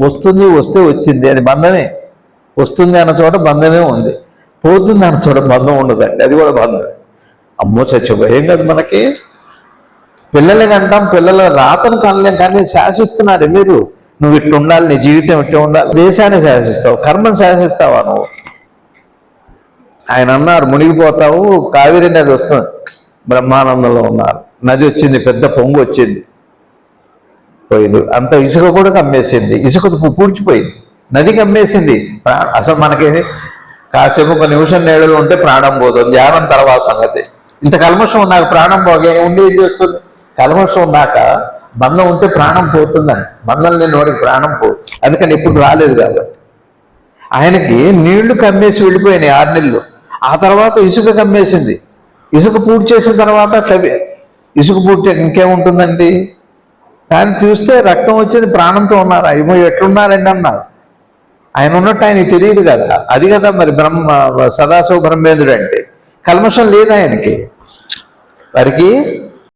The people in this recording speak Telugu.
వస్తుంది, వస్తే వచ్చింది, అది బంధమే. వస్తుంది అన్న చోట బంధమే ఉంది, పోతుంది అన్న చోట బంధం ఉండదండి, అది కూడా బంధమే. అమ్మో చచ్చిపోయేం కదా మనకి. పిల్లలకి అంటాం, పిల్లల రాతను కనలేం, కానీ శాసిస్తున్నారు మీరు. నువ్వు ఇట్లా ఉండాలి, నీ జీవితం ఇట్లా ఉండాలి. దేశాన్ని శాసిస్తావు, కర్మను శాసిస్తావా నువ్వు? ఆయన అన్నారు, మునిగిపోతావు, కావేరి నది వస్తుంది. బ్రహ్మానందంలో ఉన్నారు, నది వచ్చింది, పెద్ద పొంగు వచ్చింది, పోయింది. అంత ఇసుక కూడా కమ్మేసింది, ఇసుక పూడ్చిపోయింది, నది కమ్మేసింది. అసలు మనకి కాసేపు ఒక నిమిషం నీడలో ఉంటే ప్రాణం పోతుంది, ధ్యానం తర్వాత సంగతి. ఇంత కల్మషం ఉన్నాక ప్రాణం పోగే ఉండి ఏం చేస్తుంది? కల్మషం ఉన్నాక బంధం ఉంటే ప్రాణం పోతుందని, బంధం లేని వాడికి ప్రాణం పోదు. అందుకని ఎప్పుడు రాలేదు కాబట్టి. ఆయనకి నీళ్లు కమ్మేసి వెళ్ళిపోయినాయి 6 నెలలు. ఆ తర్వాత ఇసుక కమ్మేసింది, ఇసుక పూర్తి చేసిన తర్వాత ఇసుక పూర్తి ఇంకేముంటుందండి? కానీ చూస్తే రక్తం వచ్చేది, ప్రాణంతో ఉన్నారు. అయ్యో ఎట్లున్నారండి అన్నారు. ఆయన ఉన్నట్టు ఆయనకి తెలియదు కదా. అది కదా మరి సదాశివ బ్రహ్మేంద్రుడు అంటే. కల్మషం లేదు ఆయనకి. వారికి